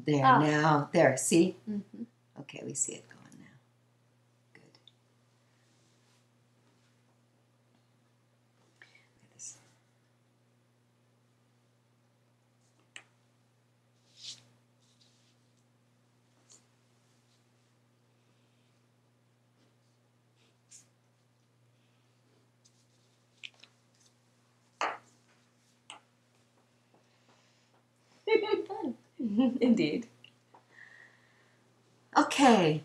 There now. There, see? Mm-hmm. Okay, we see it going now. Good. Look at this. Fun. Indeed. Okay.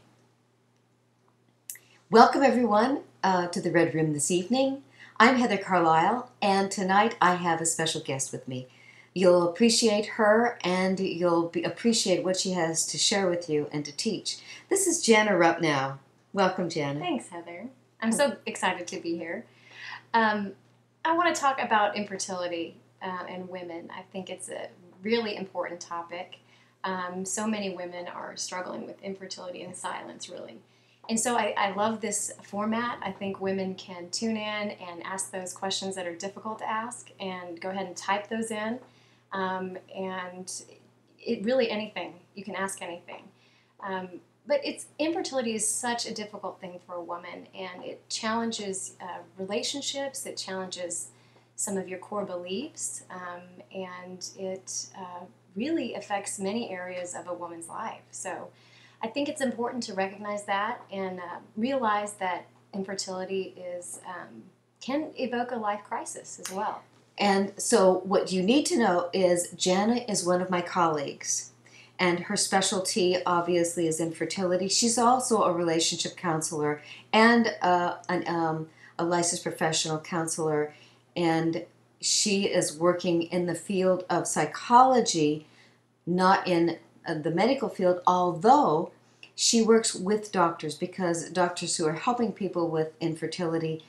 Welcome, everyone, to the Red Room this evening. I'm Heather Carlisle, and tonight I have a special guest with me. You'll appreciate her, and you'll appreciate what she has to share with you and to teach. This is Jana Rupnow. Welcome, Jana. Thanks, Heather. I'm so excited to be here. I want to talk about infertility in women. I think it's a really important topic. So many women are struggling with infertility in silence, really. And so I love this format. I think women can tune in and ask those questions that are difficult to ask and go ahead and type those in. And it really anything. You can ask anything. But infertility is such a difficult thing for a woman, and it challenges relationships. It challenges some of your core beliefs, and it really affects many areas of a woman's life. So I think it's important to recognize that and realize that infertility can evoke a life crisis as well. And so what you need to know is Jana is one of my colleagues, and her specialty obviously is infertility. She's also a relationship counselor and a licensed professional counselor, and she is working in the field of psychology, not in the medical field, although she works with doctors, because doctors who are helping people with infertility,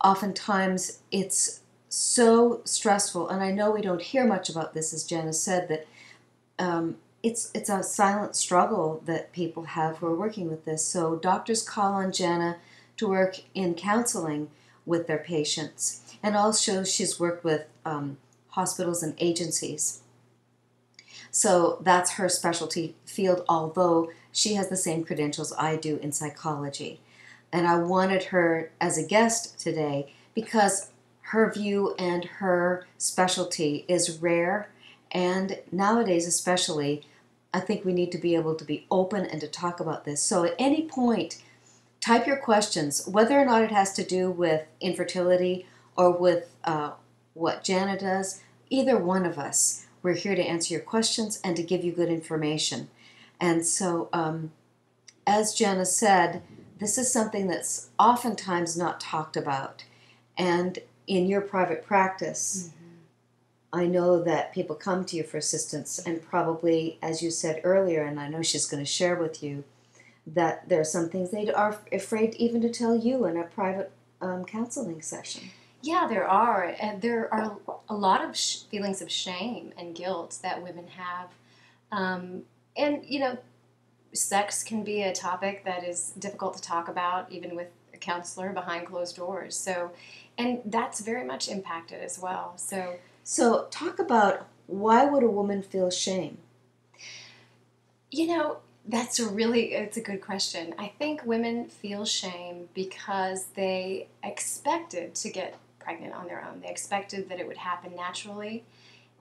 oftentimes it's so stressful, and I know we don't hear much about this, as Jana said, that it's a silent struggle that people have who are working with this. So doctors call on Jana to work in counseling with their patients, and also she's worked with hospitals and agencies. So that's her specialty field, although she has the same credentials I do in psychology. And I wanted her as a guest today because her view and her specialty is rare, and nowadays especially, I think we need to be able to be open and to talk about this. So at any point, type your questions, whether or not it has to do with infertility or with what Jana does, either one of us. We're here to answer your questions and to give you good information. And so, as Jana said, this is something that's oftentimes not talked about. And in your private practice, I know that people come to you for assistance, and probably, as you said earlier, and I know she's going to share with you, that there are some things they are afraid even to tell you in a private counseling session. Yeah, there are. And there are a lot of feelings of shame and guilt that women have. And, sex can be a topic that is difficult to talk about, even with a counselor behind closed doors. So, and that's very much impacted as well. So talk about, why would a woman feel shame? It's a good question. I think women feel shame because they expected to get pregnant on their own. They expected that it would happen naturally.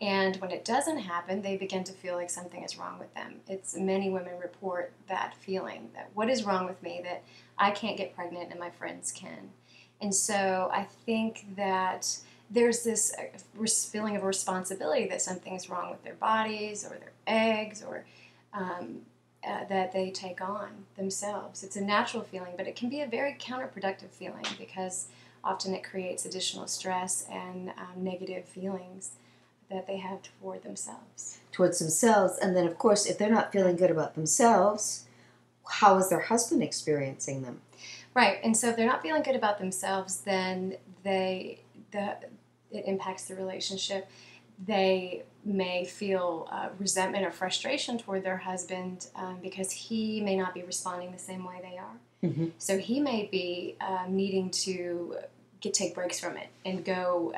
And when it doesn't happen, they begin to feel like something is wrong with them. Many women report that feeling, that what is wrong with me, that I can't get pregnant and my friends can. And so I think that there's this feeling of responsibility that something is wrong with their bodies or their eggs, or that they take on themselves. It's a natural feeling, but it can be a very counterproductive feeling because often it creates additional stress and negative feelings that they have toward themselves. Towards themselves, and then of course, if they're not feeling good about themselves, how is their husband experiencing them? Right, and so if they're not feeling good about themselves, then it impacts the relationship. They may feel resentment or frustration toward their husband because he may not be responding the same way they are. Mm-hmm. So he may be needing to take breaks from it and go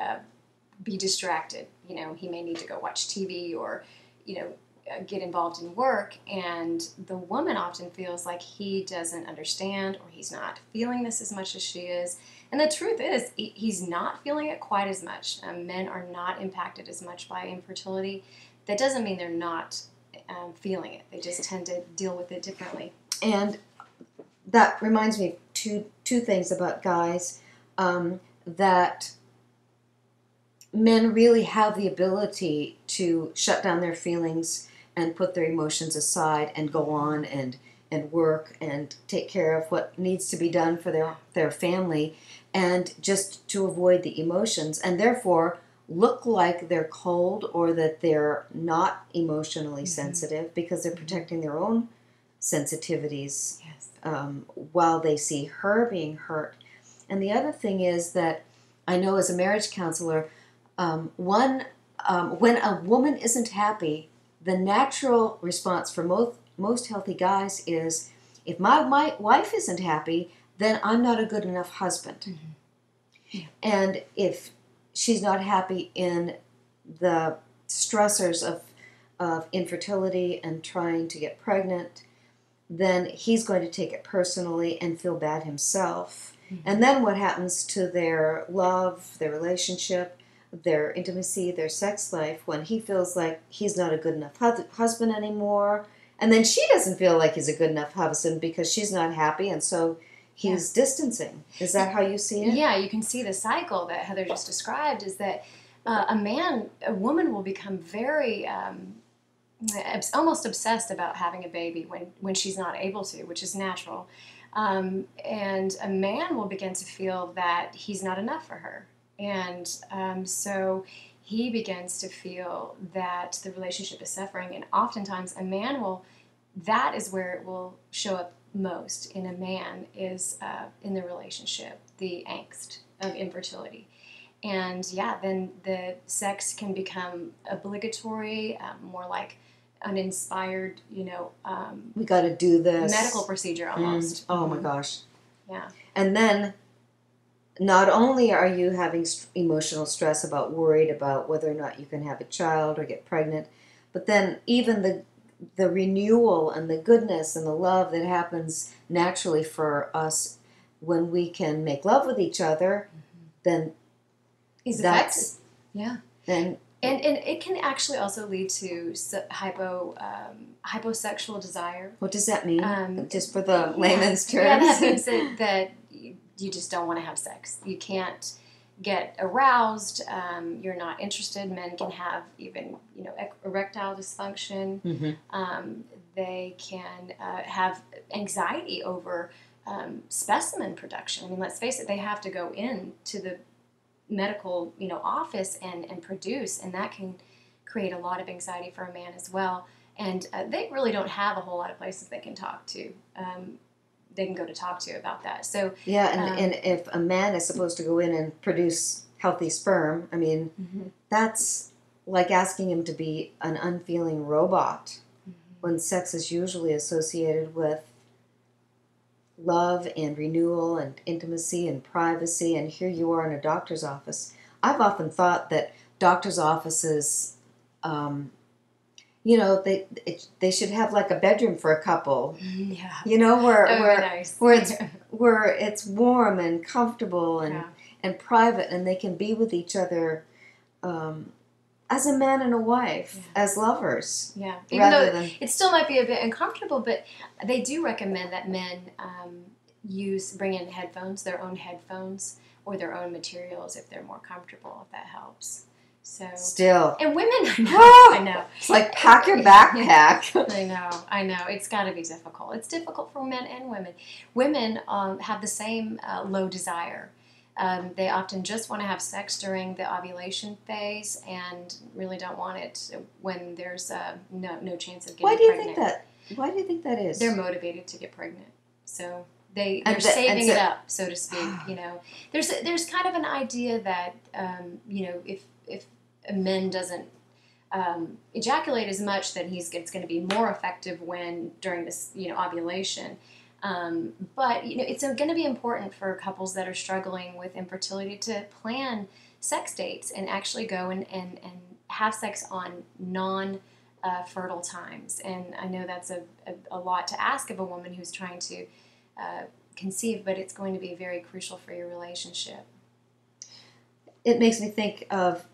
be distracted. He may need to go watch TV or, get involved in work, and the woman often feels like he doesn't understand or he's not feeling this as much as she is. And the truth is, he's not feeling it quite as much. Men are not impacted as much by infertility. That doesn't mean they're not feeling it. They just tend to deal with it differently. And that reminds me of two things about guys, that men really have the ability to shut down their feelings and put their emotions aside and go on and work and take care of what needs to be done for their family, and just to avoid the emotions, and therefore look like they're cold or that they're not emotionally sensitive because they're protecting their own sensitivities. Yes. While they see her being hurt. And the other thing is that I know as a marriage counselor, when a woman isn't happy, the natural response for most healthy guys is, if my wife isn't happy, then I'm not a good enough husband. Mm-hmm. Yeah. And if she's not happy in the stressors of infertility and trying to get pregnant, then he's going to take it personally and feel bad himself. Mm-hmm. And then what happens to their love, their relationship, their intimacy, their sex life, when he feels like he's not a good enough husband anymore, and then she doesn't feel like he's a good enough husband because she's not happy, and so he's distancing. Is that how you see it? Yeah, you can see the cycle that Heather just described, is that a woman will become very almost obsessed about having a baby when she's not able to, which is natural. And a man will begin to feel that he's not enough for her. And so he begins to feel that the relationship is suffering. And oftentimes a man that is where it will show up most in a man, is in the relationship, the angst of infertility. And then the sex can become obligatory, more like uninspired, we got to do this medical procedure almost. Oh my gosh. Yeah. And then not only are you having emotional stress worried about whether or not you can have a child or get pregnant, but then even the renewal and the goodness and the love that happens naturally for us when we can make love with each other, then he's that's affected. Yeah. Then and it can actually also lead to hyposexual desire. What does that mean? Just for the layman's terms. Yeah, that means that you just don't want to have sex. You can't get aroused. You're not interested. Men can have even erectile dysfunction. Mm-hmm. They can have anxiety over specimen production. I mean, let's face it. They have to go into the medical office and produce, and that can create a lot of anxiety for a man as well. And they really don't have a whole lot of places they can talk to. They can go to talk to about that. So yeah, and if a man is supposed to go in and produce healthy sperm, I mean, that's like asking him to be an unfeeling robot, when sex is usually associated with love and renewal and intimacy and privacy. And here you are in a doctor's office. I've often thought that doctor's offices, they should have like a bedroom for a couple. Yeah. Where it's warm and comfortable and private, and they can be with each other as a man and a wife, as lovers. Yeah. Even though it still might be a bit uncomfortable, but they do recommend that men bring in their own headphones, or their own materials if they're more comfortable, if that helps. So still. And women, I know. It's like pack your backpack. I know. It's got to be difficult. It's difficult for men and women. Women have the same low desire. They often just want to have sex during the ovulation phase and really don't want it when there's no chance of getting pregnant. Why do you think that is? They're motivated to get pregnant. So they're saving it up, so to speak. There's kind of an idea that if a man doesn't ejaculate as much, then it's going to be more effective during this ovulation. But it's going to be important for couples that are struggling with infertility to plan sex dates and actually go and have sex on fertile times. And I know that's a lot to ask of a woman who's trying to conceive, but it's going to be very crucial for your relationship. It makes me think of,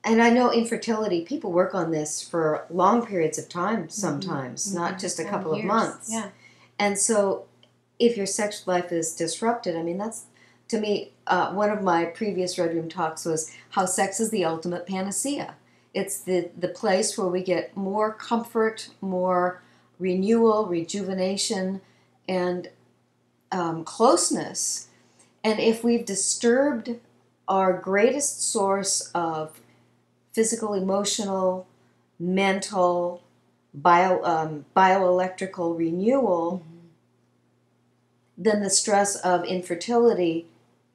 and I know infertility, people work on this for long periods of time sometimes, not just a couple of months. Yeah. And so if your sex life is disrupted, I mean, that's, to me, one of my previous Red Room talks was how sex is the ultimate panacea. It's the place where we get more comfort, more renewal, rejuvenation, and closeness. And if we've disturbed our greatest source of physical, emotional, mental, bioelectrical renewal, then the stress of infertility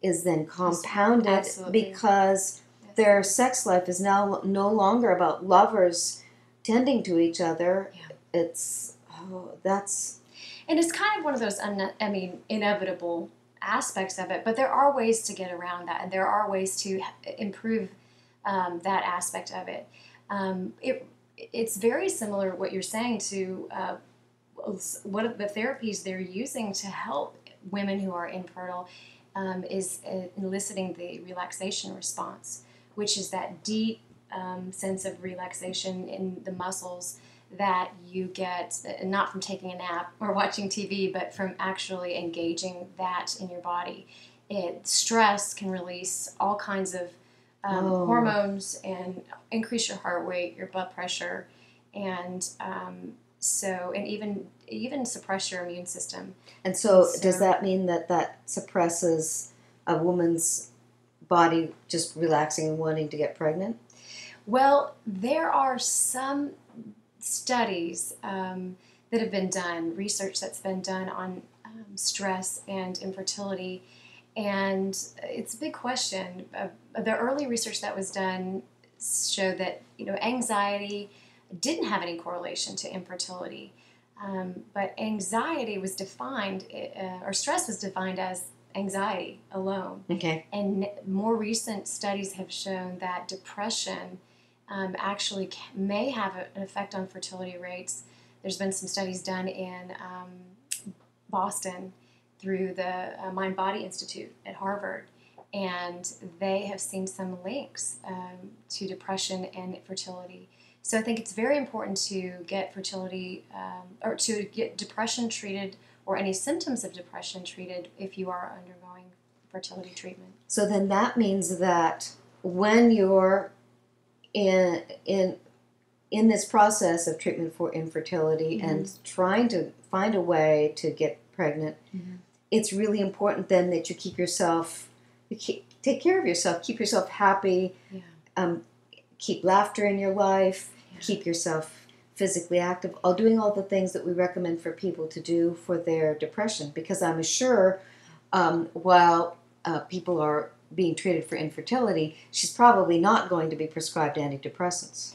is then compounded. Absolutely. Because their sex life is now no longer about lovers tending to each other. Yeah. It's, that's... And it's kind of one of those, inevitable aspects of it, but there are ways to get around that, and there are ways to improve that aspect of it. It's very similar, what you're saying, to what of the therapies they're using to help women who are infertile is eliciting the relaxation response, which is that deep sense of relaxation in the muscles that you get not from taking a nap or watching TV, but from actually engaging that in your body. Stress can release all kinds of hormones and increase your heart rate, your blood pressure, and even suppress your immune system. And so does that mean that suppresses a woman's body just relaxing and wanting to get pregnant? Well, there are some studies that have been done, research that's been done on stress and infertility, and it's a big question. The early research that was done showed that anxiety didn't have any correlation to infertility, but anxiety was defined, or stress was defined as anxiety alone. Okay. And more recent studies have shown that depression actually may have an effect on fertility rates. There's been some studies done in Boston through the Mind-Body Institute at Harvard, and they have seen some links to depression and fertility. So I think it's very important to get fertility or to get depression treated, or any symptoms of depression treated, if you are undergoing fertility treatment. So then that means that when you're in this process of treatment for infertility and trying to find a way to get pregnant, it's really important then that you take care of yourself, keep yourself happy, keep laughter in your life, keep yourself physically active, doing all the things that we recommend for people to do for their depression. Because I'm sure while people are being treated for infertility, she's probably not going to be prescribed antidepressants.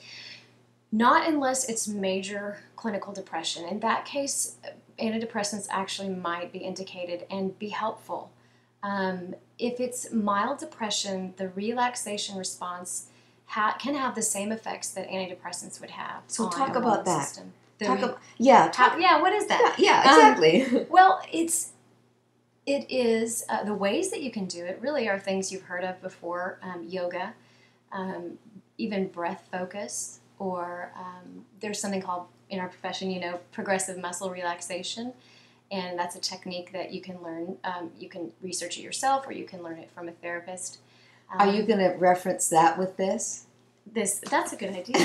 Not unless it's major clinical depression. In that case, antidepressants actually might be indicated and be helpful. If it's mild depression, the relaxation response can have the same effects that antidepressants would have. So talk about that. System. What is that? Yeah, exactly. Well, it is the ways that you can do it really are things you've heard of before: yoga, even breath focus, or there's something called, in our profession, progressive muscle relaxation, and that's a technique that you can learn. You can research it yourself, or you can learn it from a therapist. Are you going to reference that with this? That's a good idea.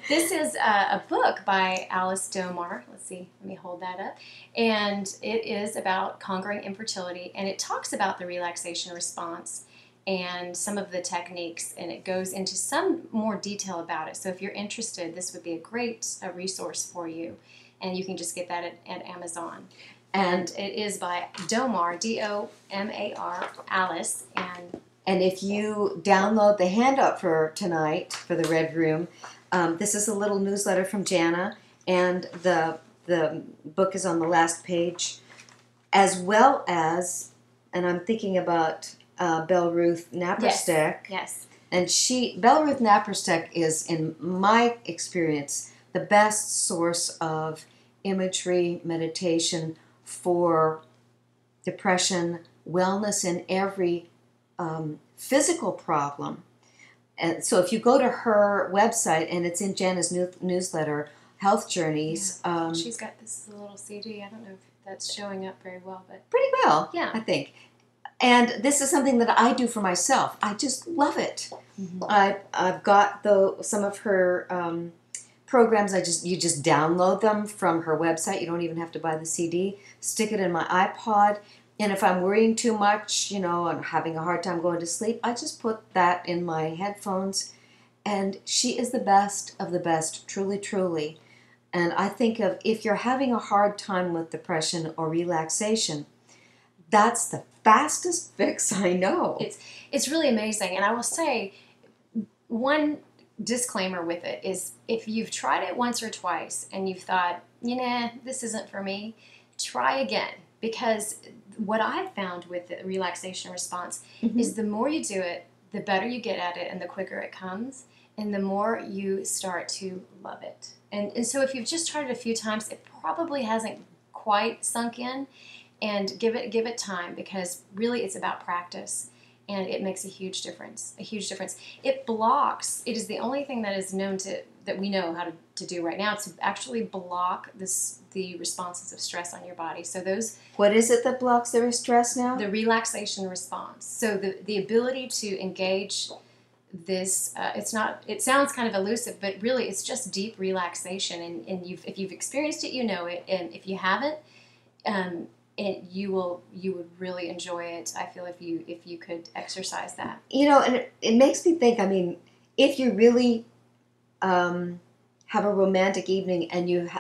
This is a book by Alice Domar. Let's see, let me hold that up. And it is about conquering infertility, and it talks about the relaxation response and some of the techniques, and it goes into some more detail about it. So if you're interested, this would be a great resource for you, and you can just get that at Amazon. And it is by Domar, D-O-M-A-R, Alice. And if you download the handout for tonight, for the Red Room, this is a little newsletter from Jana, and the book is on the last page, as well as, and I'm thinking about Belle Ruth Naparstek. Yes. And Bella Ruth Naparstek is, in my experience, the best source of imagery, meditation for depression, wellness in every physical problem. And so if you go to her website, and it's in Jana's newsletter, Health Journeys. Yeah. She's got this little CD. I don't know if that's showing up very well, but pretty well, yeah, I think. And this is something that I do for myself. I just love it. Mm-hmm. I've got some of her programs. You just download them from her website. You don't even have to buy the CD. Stick it in my iPod. And if I'm worrying too much, and having a hard time going to sleep, I just put that in my headphones. And she is the best of the best, truly, truly. And I think if you're having a hard time with depression or relaxation, that's the fastest fix I know. It's really amazing. And I will say, one disclaimer with it is, if you've tried it once or twice and you've thought, this isn't for me, try again. Because what I've found with the relaxation response is the more you do it, the better you get at it and the quicker it comes, and the more you start to love it. And so if you've just tried it a few times, it probably hasn't quite sunk in, and give it time, because really it's about practice, and it makes a huge difference. It is the only thing that is known that we know how to do right now, to actually block the responses of stress on your body. So what is it that blocks the stress now? The relaxation response. So the ability to engage this, it sounds kind of elusive, but really it's just deep relaxation. And if you've experienced it, you know it. And if you haven't, you would really enjoy it. I feel if you could exercise that. And it makes me think. I mean, if you really have a romantic evening and you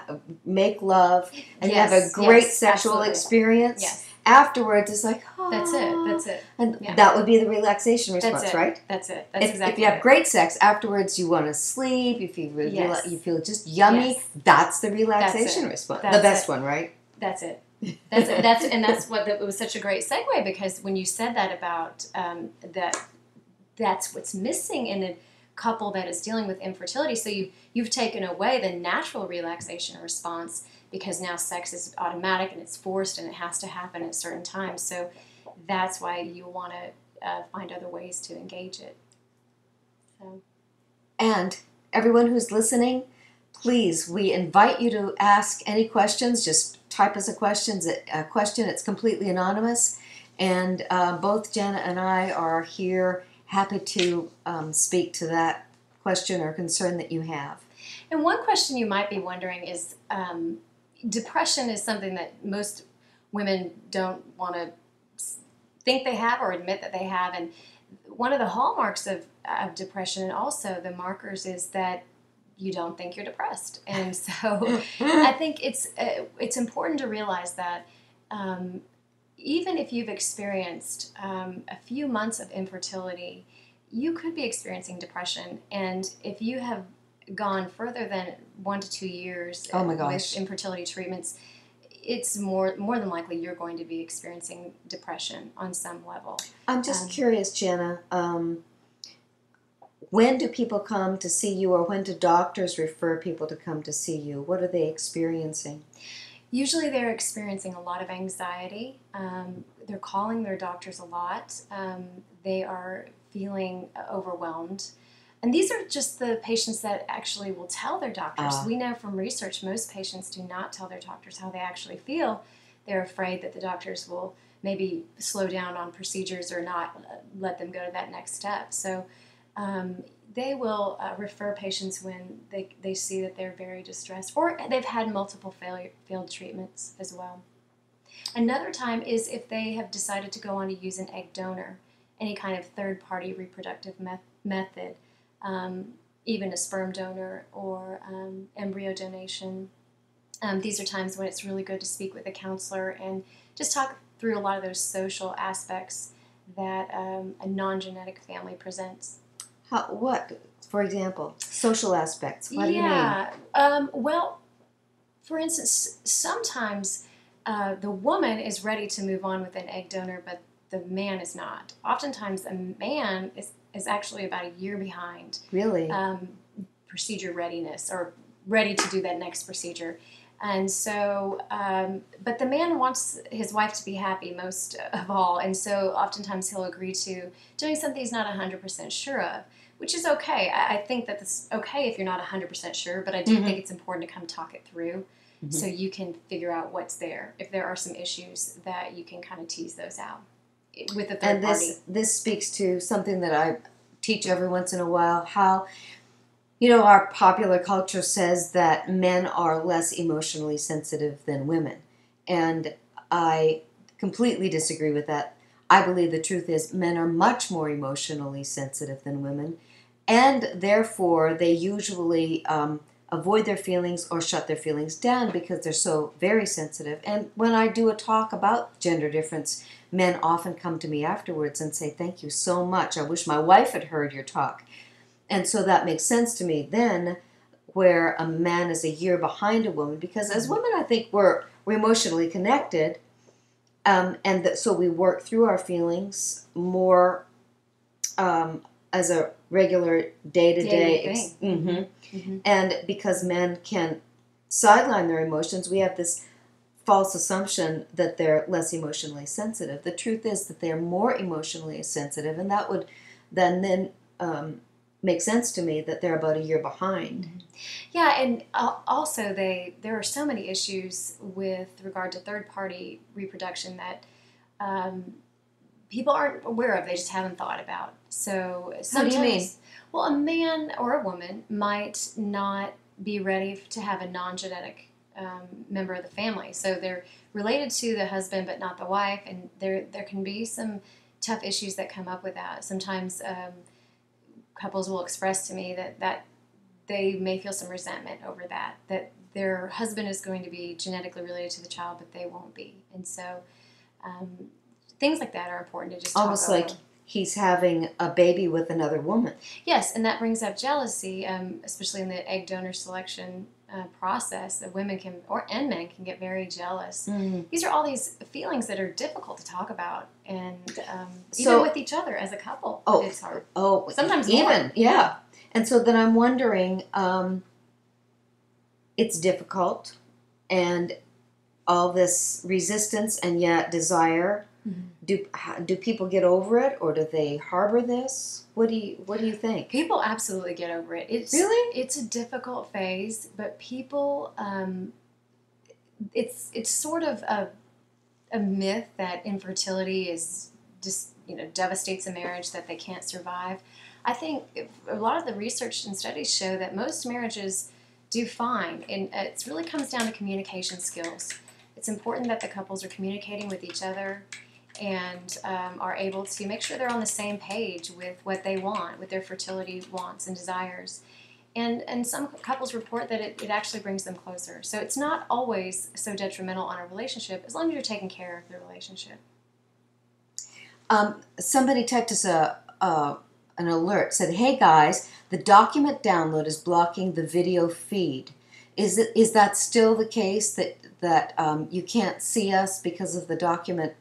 make love and you have a great sexual experience, afterwards it's like, oh, that's it. And that would be the relaxation response, right? That's it. That's exactly. If you have great sex afterwards, you want to sleep. You feel just yummy. Yes. That's the relaxation response. The best one, right? That's it. That's what it was such a great segue, because when you said that about that's what's missing in a couple that is dealing with infertility. So you've taken away the natural relaxation response, because now sex is automatic and it's forced and it has to happen at certain times. So that's why you want to find other ways to engage it. So. And everyone who's listening, please, we invite you to ask any questions. Just type us a question. It's completely anonymous. And both Jana and I are here, happy to speak to that question or concern that you have. And one question you might be wondering is, depression is something that most women don't want to think they have or admit that they have. And one of the hallmarks of depression, and also the markers, is that you don't think you're depressed. And so I think it's important to realize that even if you've experienced a few months of infertility, you could be experiencing depression. And if you have gone further than 1 to 2 years with infertility treatments, it's more than likely you're going to be experiencing depression on some level. I'm just curious, Jana, when do people come to see you, or when do doctors refer people to come to see you? What are they experiencing? Usually they're experiencing a lot of anxiety. They're calling their doctors a lot. They are feeling overwhelmed. And these are just the patients that actually will tell their doctors. We know from research most patients do not tell their doctors how they actually feel. They're afraid that the doctors will maybe slow down on procedures or not let them go to that next step. So they will refer patients when they see that they're very distressed, or they've had multiple failed treatments as well. Another time is if they have decided to go on to use an egg donor, any kind of third-party reproductive method, even a sperm donor or embryo donation. These are times when it's really good to speak with a counselor and just talk through a lot of those social aspects that a non-genetic family presents. What, for example, social aspects? What do you mean? Well, for instance, sometimes the woman is ready to move on with an egg donor, but the man is not. Oftentimes, a man is actually about a year behind Really? procedure readiness, or ready to do that next procedure. And so, but the man wants his wife to be happy most of all, and so oftentimes he'll agree to doing something he's not 100% sure of, which is okay. I think that it's okay if you're not 100% sure, but I do think it's important to come talk it through so you can figure out what's there. If there are some issues, that you can kind of tease those out with the third party. And this speaks to something that I teach every once in a while, how, you know, our popular culture says that men are less emotionally sensitive than women. And I completely disagree with that. I believe the truth is men are much more emotionally sensitive than women. And therefore, they usually avoid their feelings or shut their feelings down because they're so very sensitive. And when I do a talk about gender difference, men often come to me afterwards and say, "Thank you so much. I wish my wife had heard your talk." And so that makes sense to me then, where a man is a year behind a woman, because as women, I think we're emotionally connected, so we work through our feelings more as a regular day-to-day thing. And because men can sideline their emotions, we have this false assumption that they're less emotionally sensitive. The truth is that they're more emotionally sensitive, and that would then make sense to me that they're about a year behind. Yeah, and also there are so many issues with regard to third-party reproduction that people aren't aware of. They just haven't thought about. So sometimes, How do you mean? Well, a man or a woman might not be ready to have a non-genetic member of the family. So they're related to the husband but not the wife, and there can be some tough issues that come up with that. Sometimes couples will express to me that they may feel some resentment over that their husband is going to be genetically related to the child, but they won't be. And so things like that are important to just almost talk over. like he's having a baby with another woman. Yes, and that brings up jealousy, especially in the egg donor selection process. That women and men can get very jealous. These are all these feelings that are difficult to talk about, and even with each other as a couple, it's hard. Oh, sometimes even more. Yeah. And so then I'm wondering, it's difficult, and all this resistance and yet desire. Do people get over it, or do they harbor this? What do you think? People absolutely get over it. It's a difficult phase, but people, it's sort of a myth that infertility is just devastates a marriage, that they can't survive. I think a lot of the research and studies show that most marriages do fine, and it really comes down to communication skills. It's important that the couples are communicating with each other and are able to make sure they're on the same page with what they want, with their fertility wants and desires. And some couples report that it actually brings them closer. So it's not always so detrimental on a relationship as long as you're taking care of the relationship. Somebody typed us an alert, said, "Hey guys, the document download is blocking the video feed. Is that still the case, that you can't see us because of the document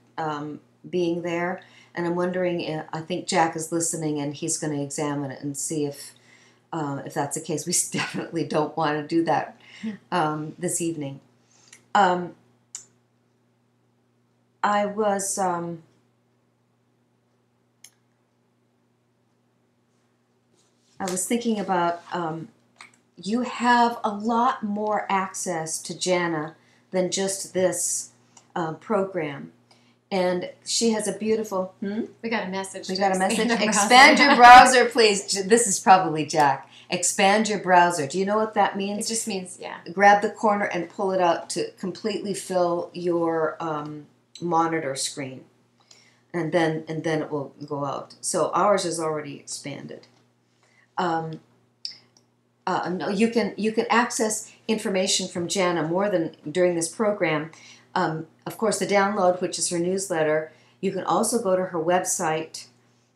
being there?" And I'm wondering, I think Jack is listening, and he's going to examine it and see if that's the case. We definitely don't want to do that this evening. I was thinking about, you have a lot more access to Jana than just this program. And she has a beautiful... We got a message. We got a message. Expand your browser, please. This is probably Jack. Expand your browser. Do you know what that means? It just means, grab the corner and pull it out to completely fill your monitor screen. And then it will go out. So ours is already expanded. No, you can access information from Jana more than during this program. Of course, the download, which is her newsletter. You can also go to her website,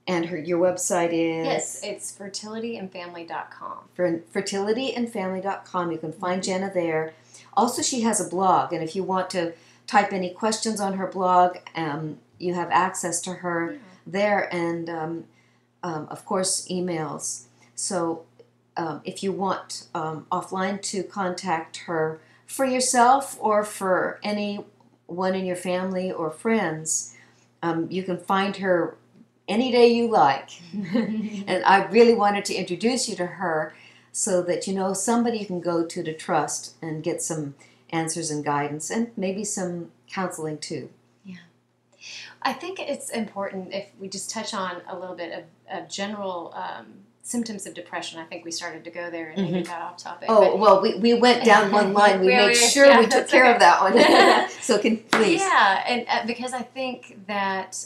and your website is... Yes, it's fertilityandfamily.com. For fertilityandfamily.com. You can find Jana there. Also, she has a blog, and if you want to type any questions on her blog, you have access to her there. And of course, emails. So if you want offline to contact her for yourself or for anyone in your family or friends, you can find her any day you like. And I really wanted to introduce you to her so that you know somebody you can go to trust and get some answers and guidance and maybe some counseling too. Yeah. I think it's important if we just touch on a little bit of general symptoms of depression. I think we started to go there and maybe got off topic. Oh, well, we went down one line. We made sure we took care of that one. So please. Yeah, and because I think that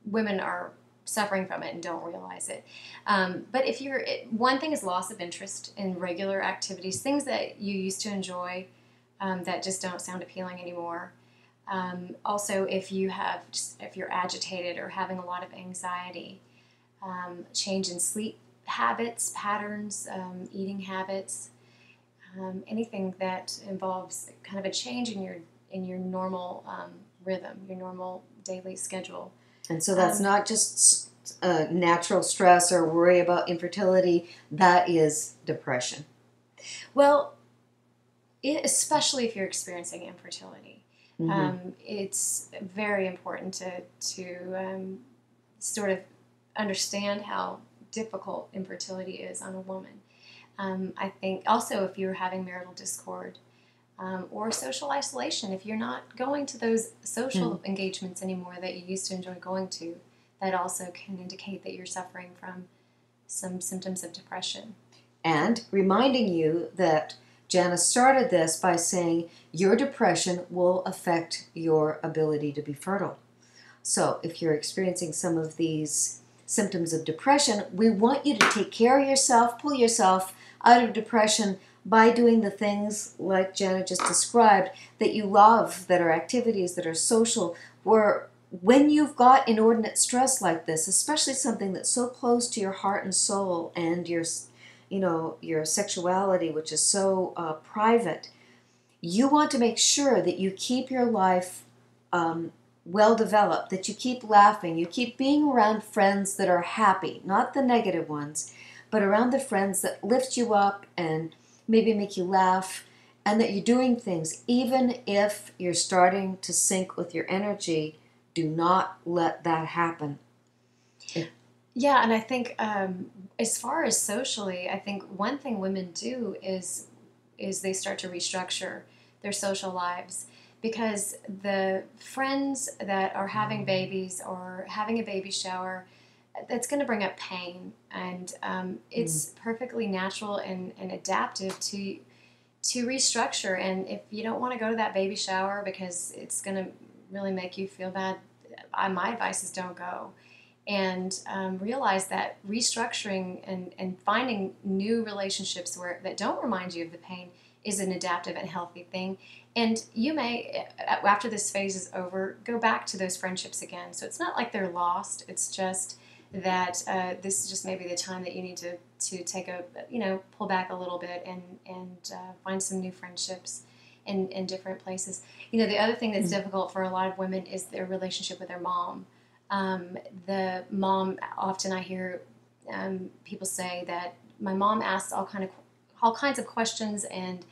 women are suffering from it and don't realize it. But one thing is loss of interest in regular activities, things that you used to enjoy that just don't sound appealing anymore. Also, if you're agitated or having a lot of anxiety, change in sleep habits, patterns, eating habits, anything that involves kind of a change in your normal rhythm, your normal daily schedule. And so that's not just natural stress or worry about infertility. That is depression. Well, especially if you're experiencing infertility, it's very important to sort of understand how difficult infertility is on a woman. I think also if you're having marital discord or social isolation, if you're not going to those social engagements anymore that you used to enjoy going to, that also can indicate that you're suffering from some symptoms of depression. And reminding you that Jana started this by saying your depression will affect your ability to be fertile. So if you're experiencing some of these symptoms of depression, we want you to take care of yourself, pull yourself out of depression by doing the things like Jana just described that you love, that are activities, that are social, where when you've got inordinate stress like this, especially something that's so close to your heart and soul and your sexuality, which is so private, you want to make sure that you keep your life well developed, that you keep laughing, you keep being around friends that are happy, not the negative ones, but around the friends that lift you up and maybe make you laugh, and that you're doing things, even if you're starting to sink with your energy. Do not let that happen. Yeah, and I think as far as socially, I think one thing women do is they start to restructure their social lives, because the friends that are having babies or having a baby shower, that's going to bring up pain, and it's perfectly natural and adaptive to restructure. And if you don't want to go to that baby shower because it's going to really make you feel bad, my advice is don't go. And realize that restructuring and finding new relationships that don't remind you of the pain is an adaptive and healthy thing. And you may, after this phase is over, go back to those friendships again. So it's not like they're lost. It's just that this is just maybe the time that you need to take pull back a little bit and find some new friendships in different places. The other thing that's difficult for a lot of women is their relationship with their mom. The mom, often I hear people say that my mom asks all kinds of questions, and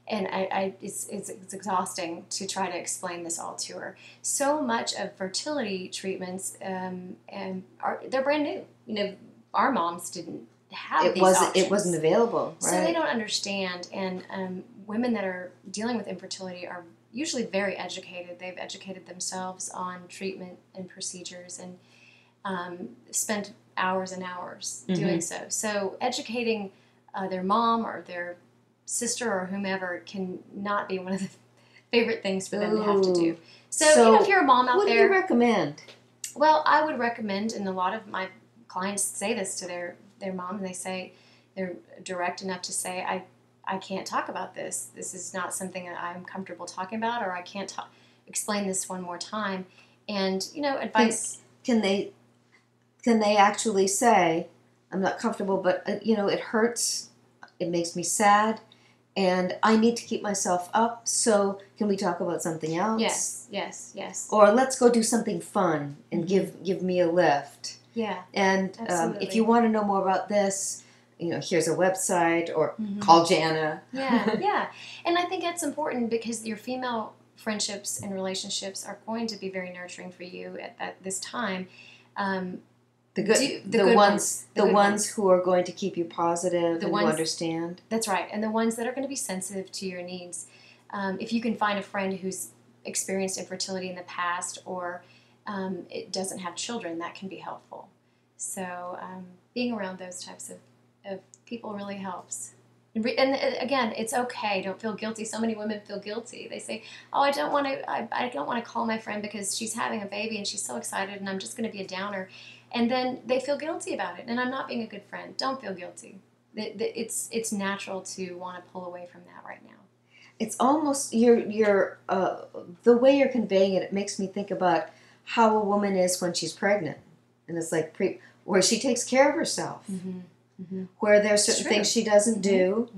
it's exhausting to try to explain this all to her. So much of fertility treatments they're brand new. Our moms didn't have these options. It wasn't available, right? So they don't understand, and women that are dealing with infertility are usually very educated. They've educated themselves on treatment and procedures and spent hours and hours doing so. So educating their mom or their sister or whomever can not be one of the favorite things for them to have to do. So if you're a mom out there... What do you recommend? Well, I would recommend, and a lot of my clients say this to their mom, and they say, they're direct enough to say, I can't talk about this. This is not something that I'm comfortable talking about, or I can't explain this one more time. And, advice... Can they actually say, I'm not comfortable, but, it hurts, it makes me sad, and I need to keep myself up, so can we talk about something else? Yes. Or let's go do something fun and give me a lift. Yeah. And Absolutely. if you want to know more about this, here's a website, or Mm-hmm. call Jana. Yeah. And I think that's important because your female friendships and relationships are going to be very nurturing for you at this time. The ones who are going to keep you positive and who understand. That's right. And the ones that are going to be sensitive to your needs. If you can find a friend who's experienced infertility in the past, or it doesn't have children, that can be helpful. So being around those types of people really helps. And again, it's okay. Don't feel guilty. So many women feel guilty. They say, "Oh, I don't want to call my friend because she's having a baby and she's so excited, and I'm just going to be a downer." And then they feel guilty about it. And I'm not being a good friend. Don't feel guilty. It's natural to want to pull away from that right now. It's almost the way you're conveying it. It makes me think about how a woman is when she's pregnant, and it's like where she takes care of herself. Mm-hmm. Mm-hmm. Where there's certain things she doesn't do,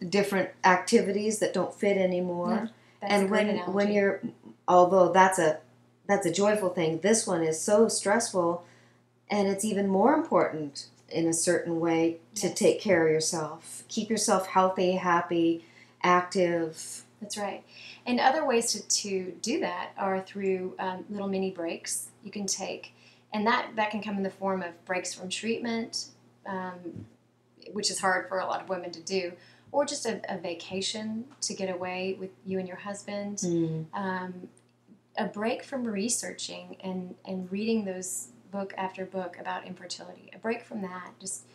different activities that don't fit anymore. Yeah, and when you're, although that's a joyful thing, this one is so stressful, and it's even more important in a certain way to take care of yourself, keep yourself healthy, happy, active. That's right. And other ways to do that are through little mini breaks you can take, and that can come in the form of breaks from treatment. Which is hard for a lot of women to do, or just a vacation to get away with you and your husband, a break from researching and reading those book after book about infertility, a break from that, just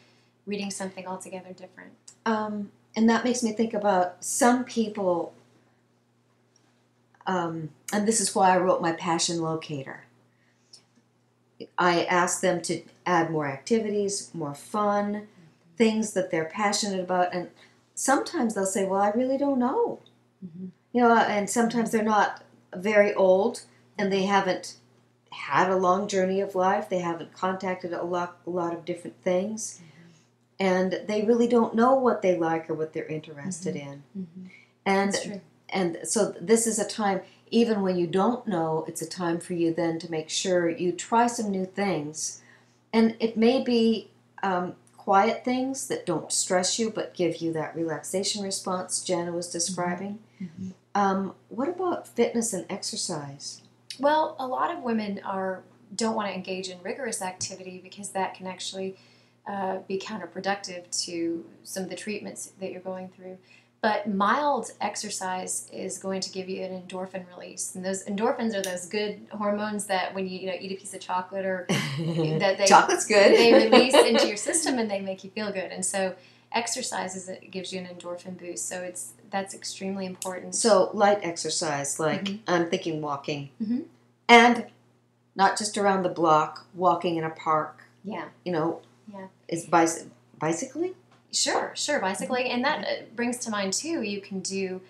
reading something altogether different. And that makes me think about some people, and this is why I wrote my passion locator. I asked them to add more activities, more fun, things that they're passionate about, and sometimes they'll say, "Well, I really don't know," and sometimes they're not very old, and they haven't had a long journey of life. They haven't contacted a lot of different things, and they really don't know what they like or what they're interested in. And That's true. And so this is a time, even when you don't know, it's a time for you then to make sure you try some new things, and it may be quiet things that don't stress you but give you that relaxation response Jana was describing. What about fitness and exercise? Well, a lot of women don't want to engage in rigorous activity because that can actually be counterproductive to some of the treatments that you're going through. But mild exercise is going to give you an endorphin release, and those endorphins are those good hormones that when you eat a piece of chocolate or chocolate's good, they release into your system and they make you feel good. And so exercise gives you an endorphin boost. So that's extremely important. So light exercise, like I'm thinking walking, and not just around the block, walking in a park. Yeah. Is bicycling. Sure, bicycling. And that brings to mind, too, you can do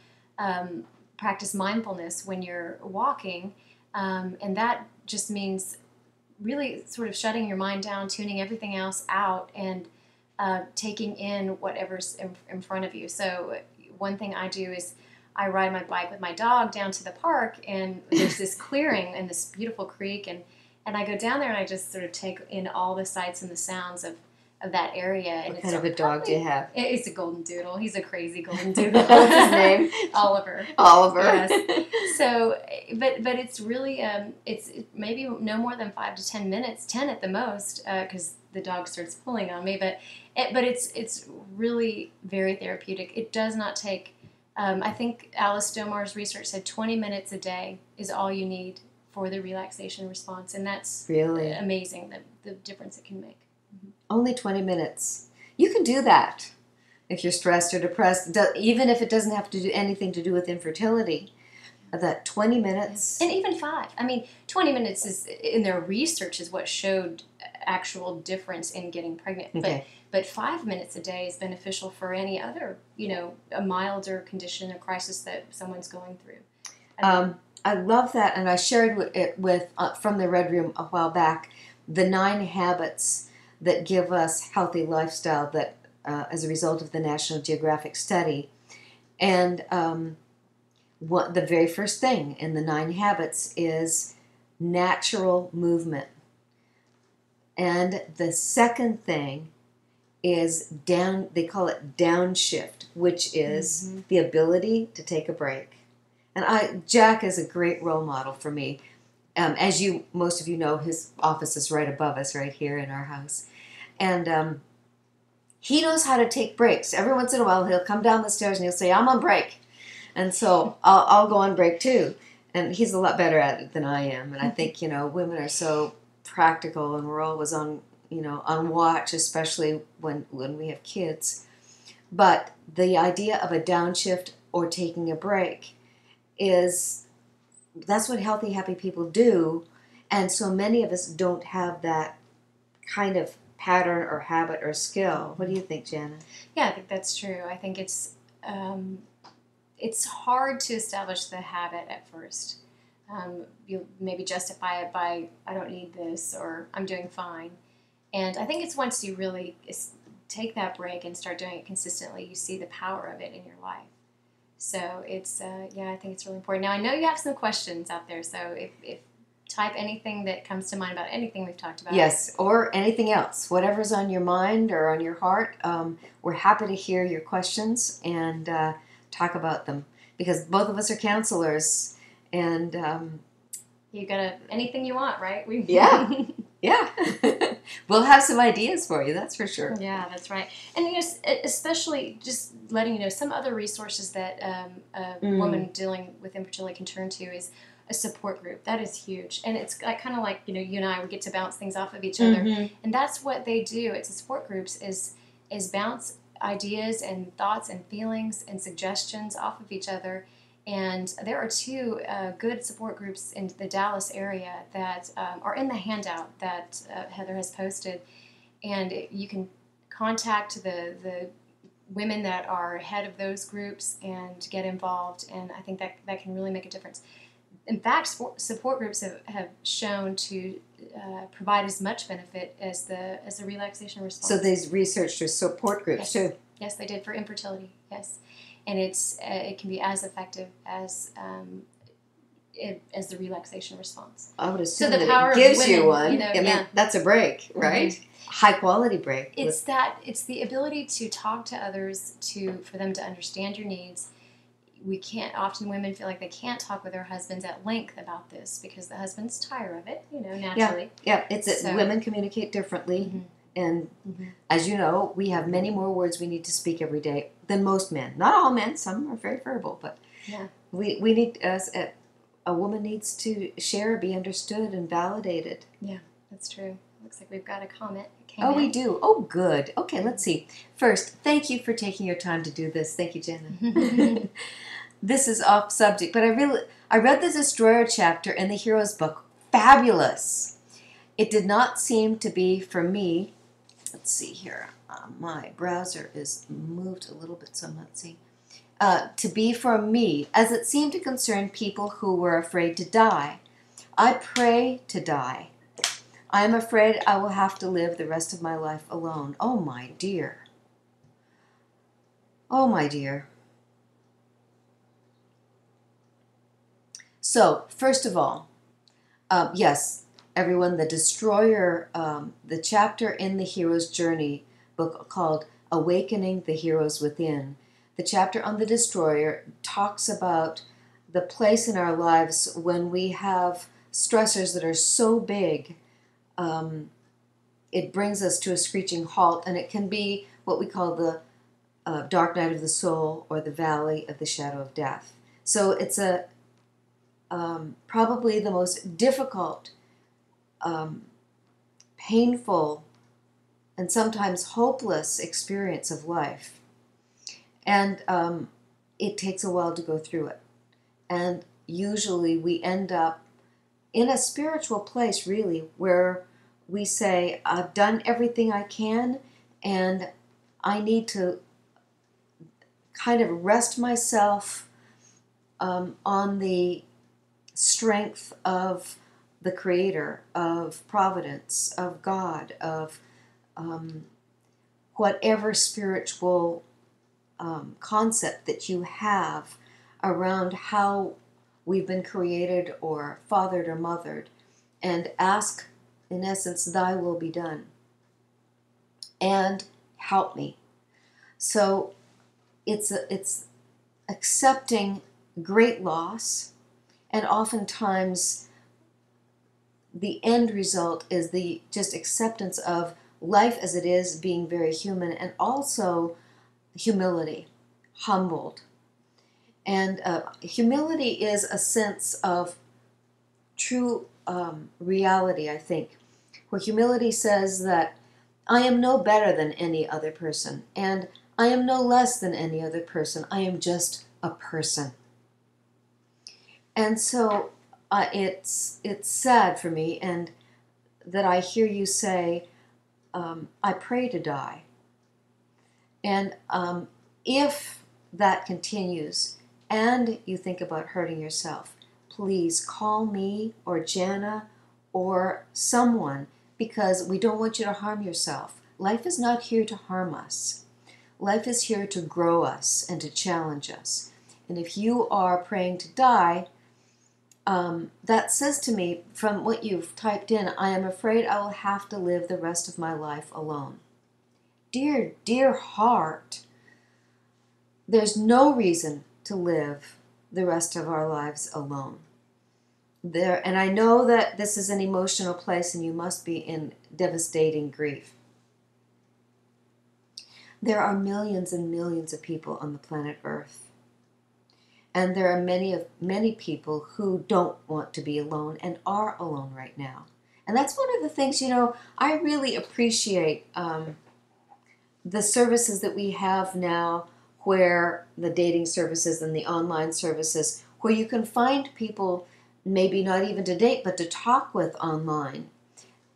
practice mindfulness when you're walking, and that just means really sort of shutting your mind down, tuning everything else out, and taking in whatever's in front of you. So one thing I do is I ride my bike with my dog down to the park, and there's this clearing and this beautiful creek, and I go down there and I just sort of take in all the sights and the sounds of that area. And what kind of a dog do you have? It's a golden doodle. He's a crazy golden doodle. What's his name? Oliver. Yes. So, but it's really it's maybe no more than 5 to 10 minutes, 10 at the most, because the dog starts pulling on me. But it's really very therapeutic. It does not take. I think Alice Stomar's research said 20 minutes a day is all you need for the relaxation response, and that's really amazing. The difference it can make. Only 20 minutes. You can do that if you're stressed or depressed, even if it doesn't have to do anything to do with infertility. That 20 minutes. And even 5. I mean, 20 minutes is, in their research, is what showed actual difference in getting pregnant. Okay. But 5 minutes a day is beneficial for any other, a milder condition, a crisis that someone's going through. I love that, and I shared it with from the Red Room a while back, the 9 habits that give us healthy lifestyle that as a result of the National Geographic study. And the very first thing in the 9 habits is natural movement. And the second thing is they call it downshift, which is the ability to take a break. And Jack is a great role model for me. As most of you know, his office is right above us, right here in our house. And he knows how to take breaks. Every once in a while, he'll come down the stairs and he'll say, "I'm on break." And so I'll go on break too. And he's a lot better at it than I am. And I think, women are so practical, and we're always on watch, especially when we have kids. But the idea of a downshift or taking a break that's what healthy, happy people do. And so many of us don't have that kind of pattern or habit or skill. What do you think, Jana? Yeah, I think that's true. I think it's hard to establish the habit at first. You maybe justify it by, "I don't need this," or "I'm doing fine." And I think it's once you really take that break and start doing it consistently, you see the power of it in your life. So it's, I think it's really important. Now, I know you have some questions out there, so if type anything that comes to mind about anything we've talked about. Yes, or anything else. Whatever's on your mind or on your heart, we're happy to hear your questions and talk about them. Because both of us are counselors, and you got anything you want, right? Yeah. Yeah. We'll have some ideas for you, that's for sure. Yeah, that's right. And especially just letting you know, some other resources that a woman dealing with infertility can turn to is a support group. That is huge. And it's kind of like, you and I, we get to bounce things off of each other. And that's what they do. It's a support groups is bounce ideas and thoughts and feelings and suggestions off of each other. And there are two good support groups in the Dallas area that are in the handout that Heather has posted. And you can contact the women that are head of those groups and get involved. And I think that can really make a difference. In fact, support groups have shown to provide as much benefit as the relaxation response. So they've researched their support groups too. Yes, they did for infertility. Yes. And it can be as effective as the relaxation response. I would assume so the that power it gives of women, you one. I mean, that's a break, right? High quality break. It's the ability to talk to others, for them to understand your needs. Women feel like they can't talk with their husbands at length about this because the husbands tire of it, naturally. Yeah. Women communicate differently. And as you know, we have many more words we need to speak every day than most men. Not all men, some are very verbal, but we need, a woman needs to share, be understood, and validated. Yeah, that's true. Looks like we've got a comment. We do. Oh, good. Okay, let's see. First, thank you for taking your time to do this. Thank you, Jana. This is off subject, but I read the Destroyer chapter in the Hero's book. Fabulous. It did not seem to be for me. Let's see here. My browser is moved a little bit, so I'm not seeing. To be for me, as it seemed to concern people who were afraid to die. I pray to die. I am afraid I will have to live the rest of my life alone. Oh, my dear. Oh, my dear. So, first of all, yes, everyone, the Destroyer, the chapter in the Hero's Journey book called Awakening the Heroes Within, the chapter on the Destroyer talks about the place in our lives when we have stressors that are so big, it brings us to a screeching halt, and it can be what we call the dark night of the soul or the valley of the shadow of death. So it's probably the most difficult, painful, and sometimes hopeless experience of life. And it takes a while to go through it. And usually we end up in a spiritual place, really, where we say, I've done everything I can, and I need to kind of rest myself on the strength of the Creator, of Providence, of God, of whatever spiritual concept that you have around how we've been created or fathered or mothered, and ask in essence, thy will be done, and help me. So it's accepting great loss, and oftentimes the end result is the just acceptance of life as it is, being very human, and also humility, humbled. And humility is a sense of true reality, I think, where humility says that I am no better than any other person, and I am no less than any other person. I am just a person. And so it's sad for me, and that I hear you say, I pray to die. And if that continues and you think about hurting yourself, please call me or Jana or someone, because we don't want you to harm yourself. Life is not here to harm us. Life is here to grow us and to challenge us. And if you are praying to die, that says to me, from what you've typed in, I am afraid I will have to live the rest of my life alone. Dear, dear heart, there's no reason to live the rest of our lives alone. And I know that this is an emotional place and you must be in devastating grief. There are millions and millions of people on the planet Earth. And there are many people who don't want to be alone and are alone right now. And that's one of the things, I really appreciate the services that we have now, where the dating services and the online services, where you can find people, maybe not even to date, but to talk with online.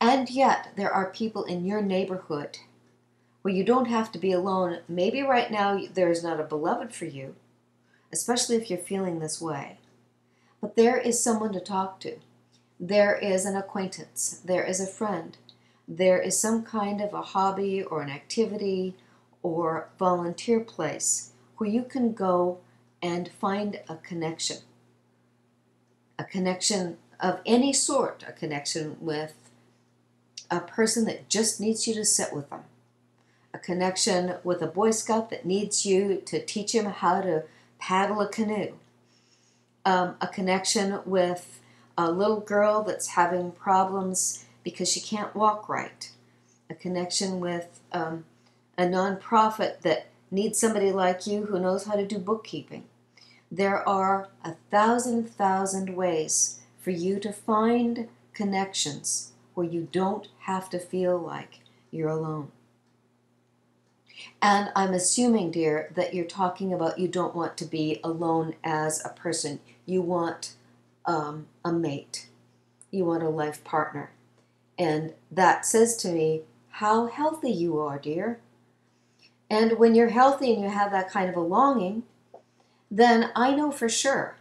And yet there are people in your neighborhood where you don't have to be alone. Maybe right now there is not a beloved for you, especially if you're feeling this way. But there is someone to talk to. There is an acquaintance. There is a friend. There is some kind of a hobby or an activity or volunteer place where you can go and find a connection. A connection of any sort. A connection with a person that just needs you to sit with them. A connection with a Boy Scout that needs you to teach him how to paddle a canoe. A connection with a little girl that's having problems because she can't walk right. A connection with a nonprofit that needs somebody like you who knows how to do bookkeeping. There are 1,000 ways for you to find connections where you don't have to feel like you're alone. And I'm assuming, dear, that you're talking about you don't want to be alone as a person. You want a mate. You want a life partner. And that says to me how healthy you are, dear. And when you're healthy and you have that kind of a longing, then I know for sure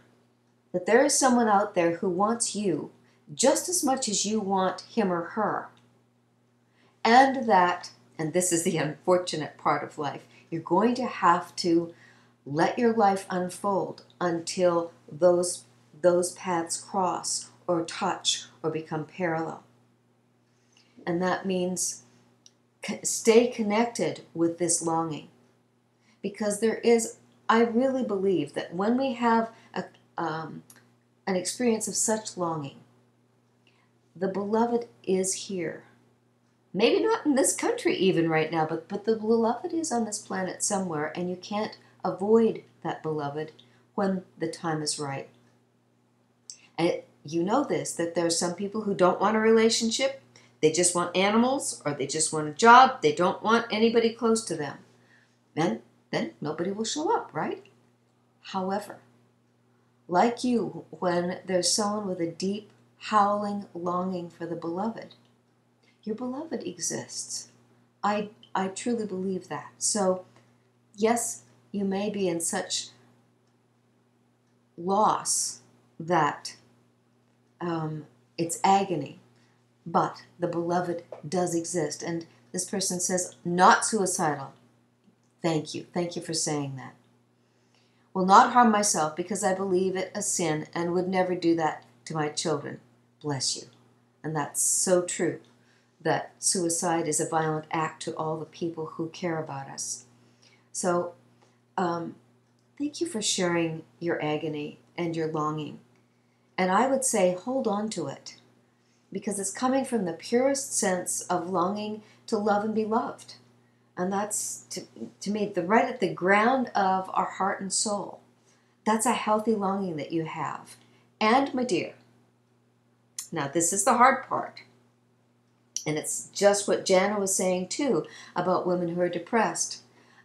that there is someone out there who wants you just as much as you want him or her. And that, and this is the unfortunate part of life, you're going to have to let your life unfold until those paths cross or touch or become parallel. And that means stay connected with this longing. Because I really believe that when we have an experience of such longing, the beloved is here. Maybe not in this country even right now, but the beloved is on this planet somewhere, and you can't avoid that beloved when the time is right. And you know this, that there are some people who don't want a relationship. They just want animals, or they just want a job. They don't want anybody close to them. And then nobody will show up, right? However, like you, when there's someone with a deep, howling longing for the beloved, your beloved exists. I truly believe that. So, yes, you may be in such loss that it's agony, but the beloved does exist. And this person says, not suicidal. Thank you. Thank you for saying that. Will not harm myself because I believe it a sin and would never do that to my children. Bless you. And that's so true, that suicide is a violent act to all the people who care about us. So, thank you for sharing your agony and your longing. And I would say hold on to it, because it's coming from the purest sense of longing to love and be loved. And that's, to me, right at the ground of our heart and soul. That's a healthy longing that you have. And, my dear, now this is the hard part. And it's just what Jana was saying, too, about women who are depressed.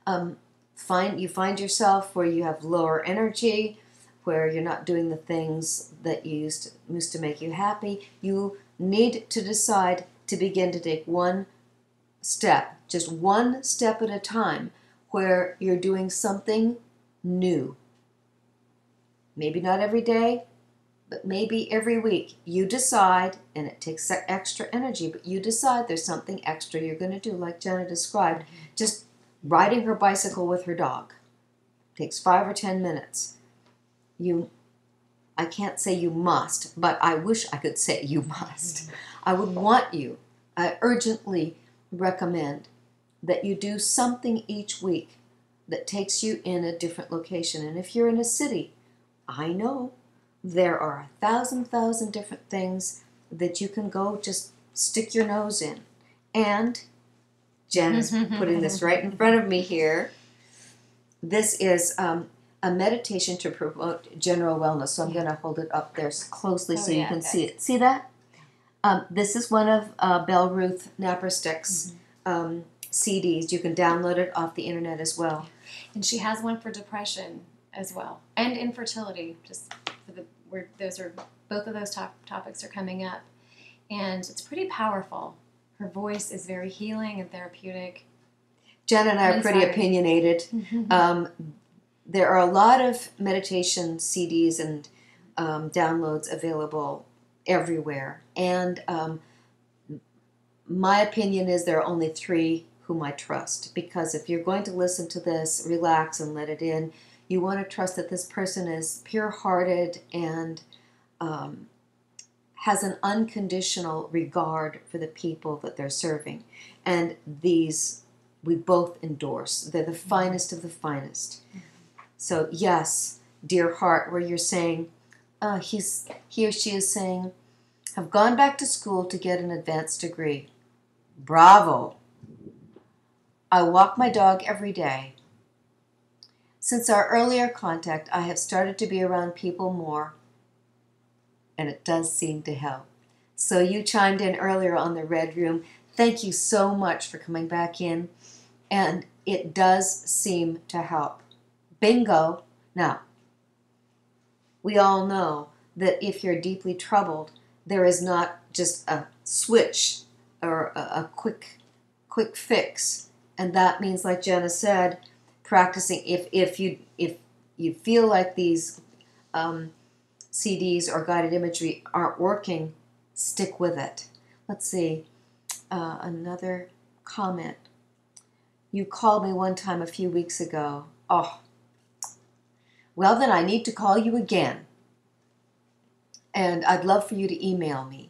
You find yourself where you have lower energy, where you're not doing the things that used to make you happy. You need to decide to begin to take one step, just one step at a time, where you're doing something new. Maybe not every day, but maybe every week. You decide, and it takes extra energy, but you decide there's something extra you're going to do, like Jana described. Just riding her bicycle with her dog. Takes 5 or 10 minutes. I can't say you must, but I wish I could say you must. I would want you, I urgently recommend that you do something each week that takes you in a different location. And if you're in a city, I know there are 1,000 different things that you can go just stick your nose in. And Jana's putting this right in front of me here. This is a meditation to promote general wellness. So I'm going to hold it up there closely so you can see it. See that? This is one of Belle Ruth Naparstick's CDs. You can download it off the internet as well. And she has one for depression as well, and infertility. Just for both of those topics are coming up, and it's pretty powerful. Her voice is very healing and therapeutic. Jana and I are pretty opinionated. There are a lot of meditation CDs and downloads available everywhere. And my opinion is there are only 3 whom I trust. Because if you're going to listen to this, relax and let it in, you want to trust that this person is pure-hearted and has an unconditional regard for the people that they're serving. And these we both endorse. They're the finest of the finest. So yes, dear heart, where you're saying, he or she is saying, have gone back to school to get an advanced degree. Bravo. I walk my dog every day. Since our earlier contact, I have started to be around people more, and it does seem to help. So you chimed in earlier on the Red Room. Thank you so much for coming back in, and it does seem to help. Bingo. Now, we all know that if you're deeply troubled, there is not just a switch or a quick fix. And that means, like Jana said, practicing. If you feel like these CDs or guided imagery aren't working, stick with it. Let's see. Another comment. You called me one time a few weeks ago. Oh, well then I need to call you again. And I'd love for you to email me.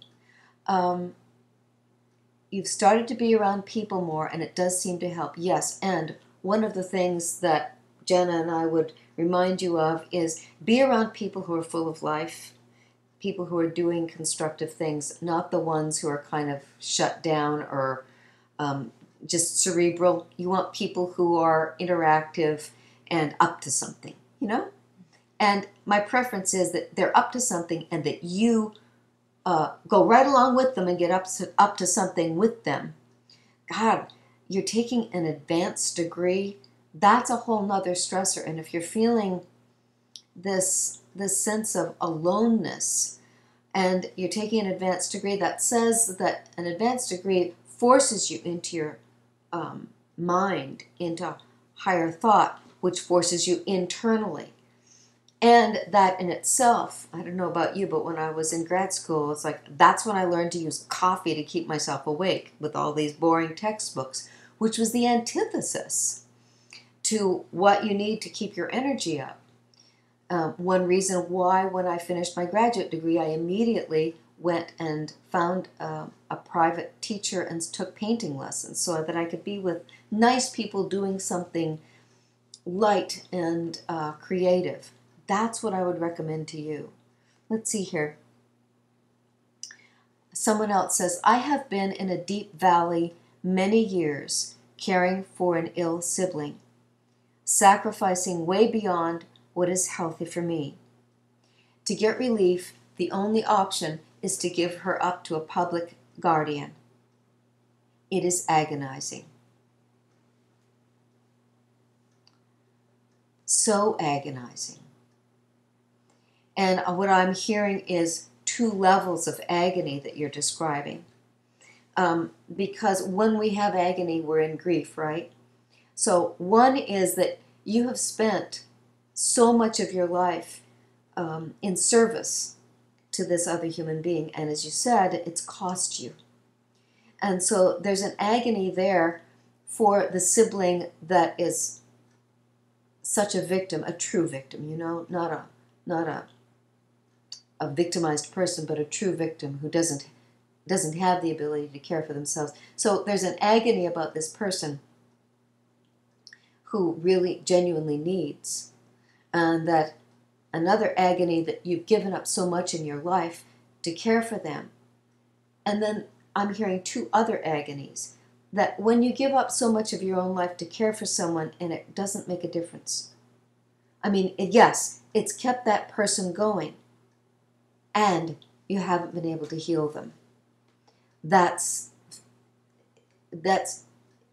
You've started to be around people more, and it does seem to help. Yes, and one of the things that Jana and I would remind you of is be around people who are full of life, people who are doing constructive things, not the ones who are kind of shut down or just cerebral. You want people who are interactive and up to something, you know? And my preference is that they're up to something and that you go right along with them and get up to something with them. God, you're taking an advanced degree. That's a whole nother stressor. And if you're feeling this sense of aloneness and you're taking an advanced degree, that says that an advanced degree forces you into your mind, into higher thought, which forces you internally. And that in itself, I don't know about you, but when I was in grad school, it's like that's when I learned to use coffee to keep myself awake with all these boring textbooks, which was the antithesis to what you need to keep your energy up. One reason why when I finished my graduate degree, I immediately went and found a private teacher and took painting lessons so that I could be with nice people doing something light and creative. That's what I would recommend to you. Let's see here. Someone else says, I have been in a deep valley many years, caring for an ill sibling, sacrificing way beyond what is healthy for me. To get relief, the only option is to give her up to a public guardian. It is agonizing. So agonizing. And what I'm hearing is 2 levels of agony that you're describing. Because when we have agony, we're in grief, right? So one is that you have spent so much of your life in service to this other human being, and as you said, it's cost you. And so there's an agony there for the sibling that is such a victim, a true victim, not a victimized person, but a true victim who doesn't have the ability to care for themselves. So there's an agony about this person who really genuinely needs, and that another agony that you've given up so much in your life to care for them. And then I'm hearing 2 other agonies, that when you give up so much of your own life to care for someone and it doesn't make a difference. I mean, yes, it's kept that person going, and you haven't been able to heal them. That's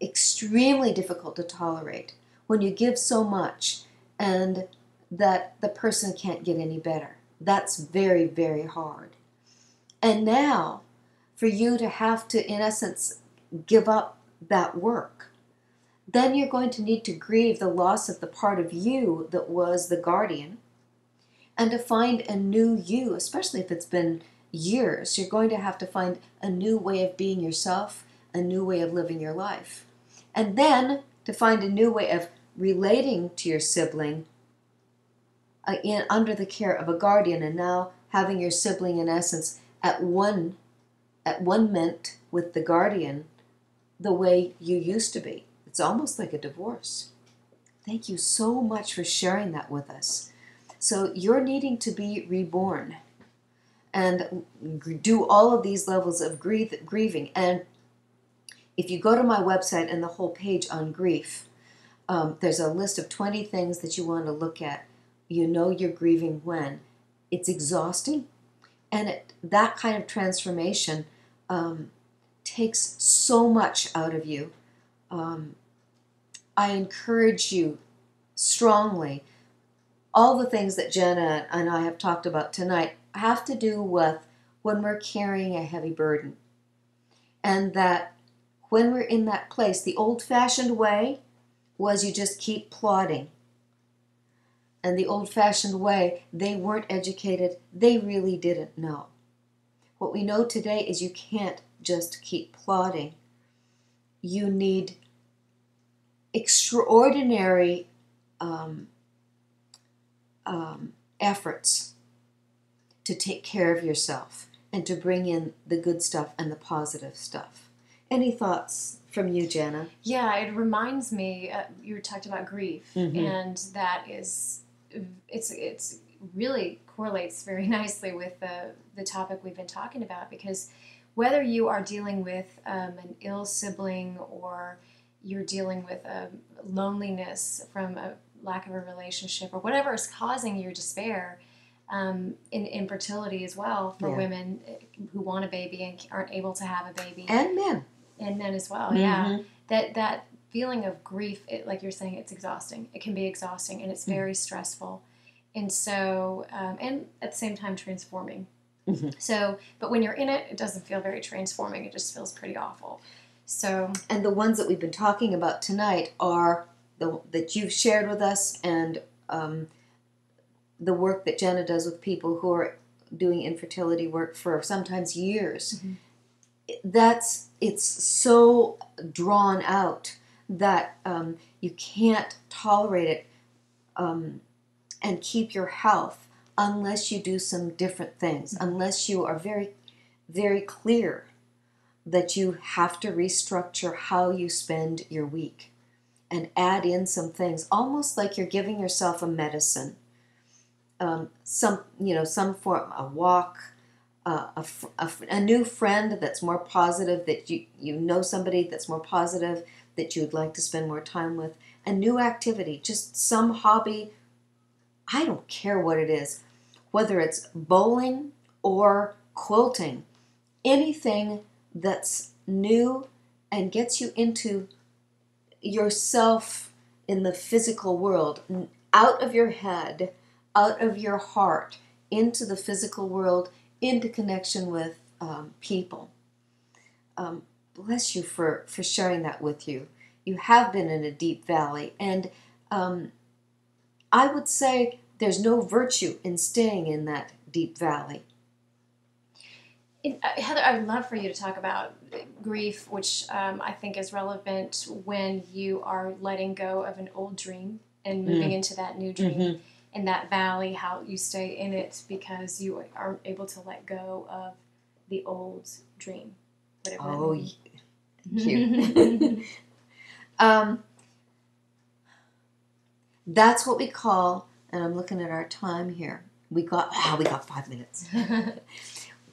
extremely difficult to tolerate when you give so much and that the person can't get any better. That's very, very hard. And now, for you to have to, in essence, give up that work, then you're going to need to grieve the loss of the part of you that was the guardian, and to find a new you, especially if it's been years. You're going to have to find a new way of being yourself, a new way of living your life. And then to find a new way of relating to your sibling under the care of a guardian, and now having your sibling in essence at one ment with the guardian the way you used to be. It's almost like a divorce. Thank you so much for sharing that with us. So you're needing to be reborn and do all of these levels of grieving. And if you go to my website and the whole page on grief, there's a list of 20 things that you want to look at. You know you're grieving when. It's exhausting, and that kind of transformation takes so much out of you. I encourage you strongly. All the things that Jana and I have talked about tonight have to do with when we're carrying a heavy burden. And that when we're in that place, the old-fashioned way was you just keep plodding. And the old-fashioned way, they weren't educated. They really didn't know. What we know today is you can't just keep plodding. You need extraordinary efforts to take care of yourself and to bring in the good stuff and the positive stuff. Any thoughts from you, Jana? Yeah, it reminds me, you talked about grief, Mm-hmm. and that is, it's really correlates very nicely with the topic we've been talking about, because whether you are dealing with an ill sibling, or you're dealing with loneliness from a lack of a relationship, or whatever is causing your despair, in infertility as well for women who want a baby and aren't able to have a baby. And men. And men as well, Mm-hmm. yeah. That feeling of grief, like you're saying, it's exhausting. It can be exhausting, and it's very stressful. And so, and at the same time transforming. Mm-hmm. So, but when you're in it, it doesn't feel very transforming. It just feels pretty awful. So, and the ones that we've been talking about tonight are that you've shared with us, and the work that Jana does with people who are doing infertility work for sometimes years. Mm-hmm. It's so drawn out that you can't tolerate it and keep your health unless you do some different things, unless you are very very clear that you have to restructure how you spend your week and add in some things, almost like you're giving yourself a medicine. Some form, a walk, a new friend that's more positive, that you know somebody that's more positive that you would like to spend more time with, a new activity, just some hobby. I don't care what it is, whether it's bowling or quilting, anything that's new and gets you into yourself in the physical world, out of your head, out of your heart, into the physical world, into connection with people. Bless you for sharing that with you. You have been in a deep valley, and I would say there's no virtue in staying in that deep valley. Heather, I'd love for you to talk about grief, which I think is relevant when you are letting go of an old dream and moving into that new dream. Mm-hmm. In that valley, how you stay in it because you aren't able to let go of the old dream. Oh, thank you. That's what we call, and I'm looking at our time here. We got 5 minutes.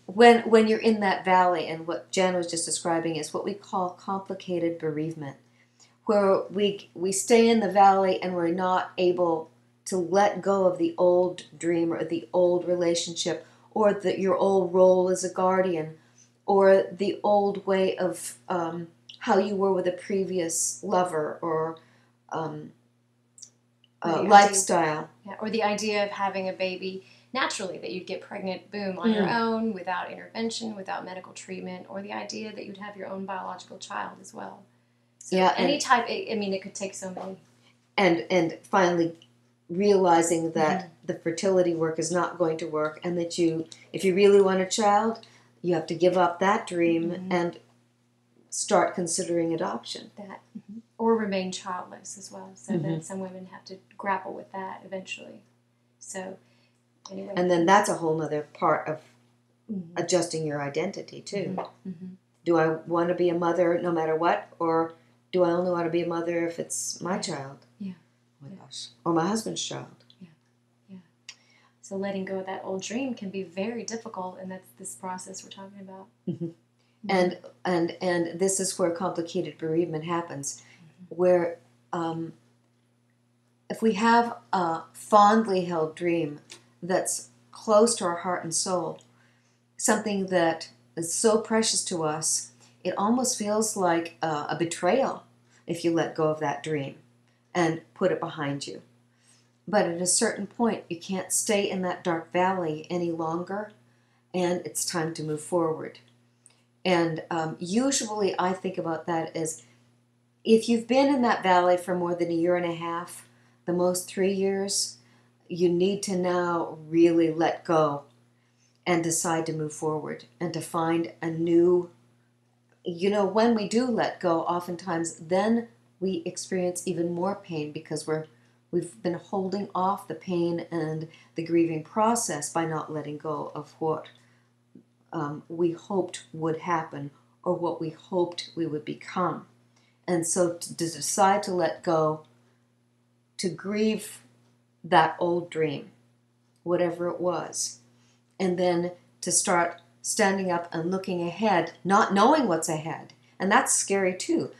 When you're in that valley, and what Jan was just describing is what we call complicated bereavement, where we stay in the valley and we're not able to let go of the old dream or the old relationship or your old role as a guardian or the old way of how you were with a previous lover or lifestyle. Or the idea of having a baby naturally, that you'd get pregnant, boom, on your own, without intervention, without medical treatment, or the idea that you'd have your own biological child as well. So any type, it could take so many. And finally realizing that the fertility work is not going to work, and that if you really want a child, you have to give up that dream and start considering adoption. Or remain childless as well. So that some women have to grapple with that eventually. So anyway. And then that's a whole other part of adjusting your identity too. Do I want to be a mother no matter what, or do I only want to be a mother if it's my child? Oh my gosh. Or my husband's child. So letting go of that old dream can be very difficult, and that's this process we're talking about. And this is where complicated bereavement happens, where if we have a fondly held dream that's close to our heart and soul, something that is so precious to us, it almost feels like a betrayal if you let go of that dream and put it behind you. But at a certain point, you can't stay in that dark valley any longer, and it's time to move forward. And usually I think about that as, if you've been in that valley for more than a year and a half, the most 3 years, you need to now really let go and decide to move forward and to find a new, when we do let go, oftentimes then we experience even more pain because we've been holding off the pain and the grieving process by not letting go of what we hoped would happen or what we hoped we would become. And so to decide to let go, to grieve that old dream, whatever it was, and then to start standing up and looking ahead, not knowing what's ahead. And that's scary too.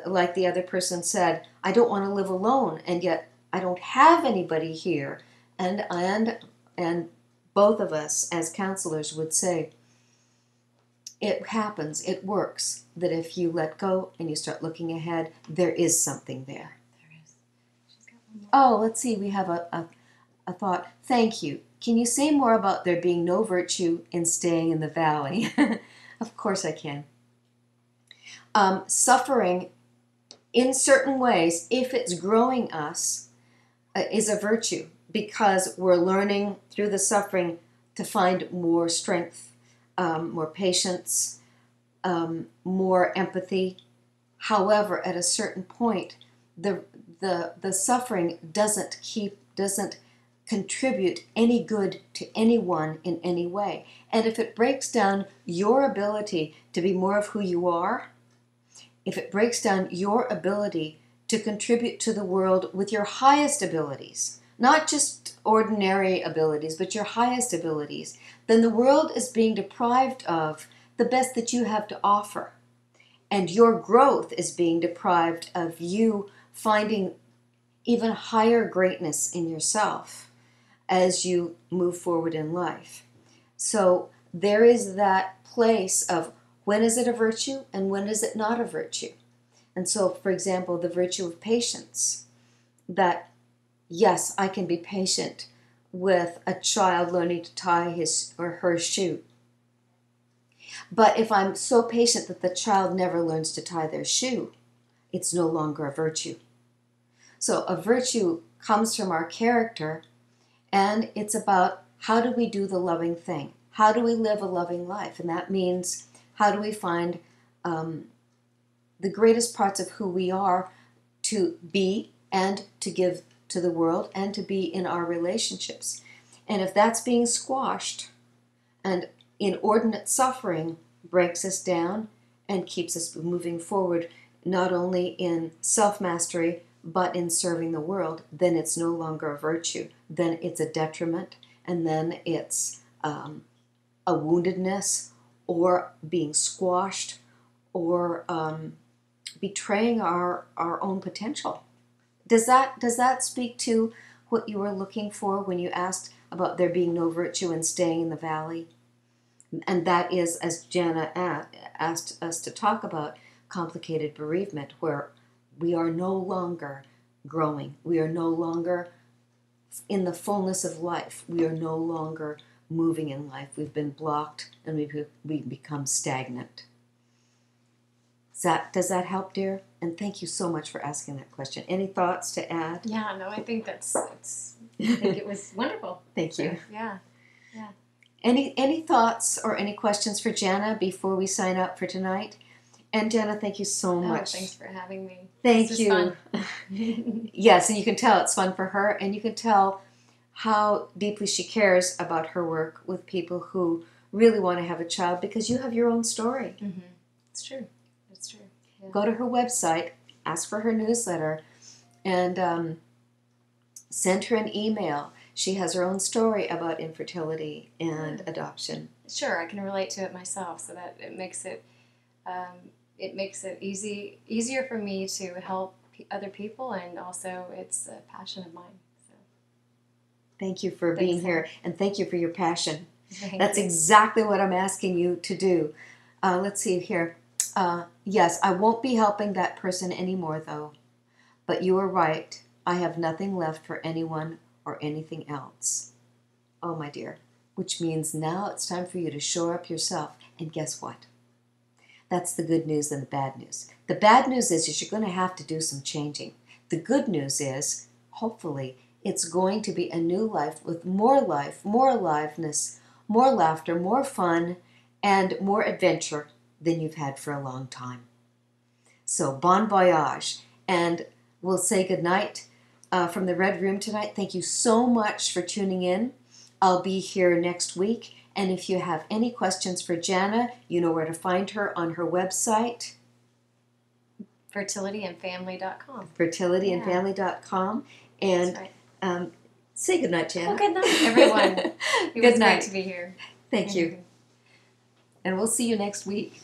Like the other person said, I don't want to live alone, and yet I don't have anybody here. And both of us as counselors would say, it happens, it works, that if you let go and you start looking ahead, there is something there. There is. She's got one more. Oh, let's see, we have a thought. Thank you. Can you say more about there being no virtue in staying in the valley? Of course I can. Suffering in certain ways, if it's growing us, is a virtue, because we're learning through the suffering to find more strength, more patience, more empathy. However, at a certain point, the suffering doesn't contribute any good to anyone in any way. And if it breaks down your ability to be more of who you are, if it breaks down your ability to contribute to the world with your highest abilities, not just ordinary abilities, but your highest abilities, then the world is being deprived of the best that you have to offer. And your growth is being deprived of you finding even higher greatness in yourself as you move forward in life. So there is that place of when is it a virtue and when is it not a virtue. And so, for example, the virtue of patience, that yes, I can be patient with a child learning to tie his or her shoe. But if I'm so patient that the child never learns to tie their shoe, it's no longer a virtue. So a virtue comes from our character, and it's about how do we do the loving thing? How do we live a loving life? And that means how do we find the greatest parts of who we are to be and to give to the world and to be in our relationships. And if that's being squashed and inordinate suffering breaks us down and keeps us moving forward, not only in self-mastery, but in serving the world, then it's no longer a virtue. Then it's a detriment, and then it's a woundedness, or being squashed, or betraying our own potential. Does that speak to what you were looking for when you asked about there being no virtue in staying in the valley? And that is, as Jana asked us to talk about, complicated bereavement, where we are no longer growing. We are no longer in the fullness of life. We are no longer moving in life. We've been blocked and we become stagnant. Does that help, dear? And thank you so much for asking that question. Any thoughts to add? Yeah, no, I think I think it was wonderful. Thank you. Yeah. Any thoughts or any questions for Jana before we sign up for tonight? And Jana, thank you so much. Thanks for having me. Thank this you. Fun. Yes, and you can tell it's fun for her, and you can tell how deeply she cares about her work with people who really want to have a child, because you have your own story. Mm-hmm. It's true. It's true. Yeah. Go to her website, ask for her newsletter, and send her an email. She has her own story about infertility and adoption. Sure, I can relate to it myself, so that it makes it easier for me to help other people, and also it's a passion of mine. So. Thank you for being here, and thank you for your passion. That's you. exactly what I'm asking you to do. Let's see here. Yes, I won't be helping that person anymore, though. But you are right. I have nothing left for anyone or anything else. Oh, my dear. Which means now it's time for you to shore up yourself. And guess what? That's the good news and the bad news. The bad news is you're going to have to do some changing. The good news is, hopefully, it's going to be a new life with more aliveness, more laughter, more fun, and more adventure than you've had for a long time. So, bon voyage. And we'll say goodnight from the Red Room tonight. Thank you so much for tuning in. I'll be here next week. And if you have any questions for Jana, you know where to find her on her website. Fertilityandfamily.com. Fertilityandfamily.com. And that's right. Say goodnight, Jana. Well, good night, everyone. It was great to be here. Thank you. And we'll see you next week.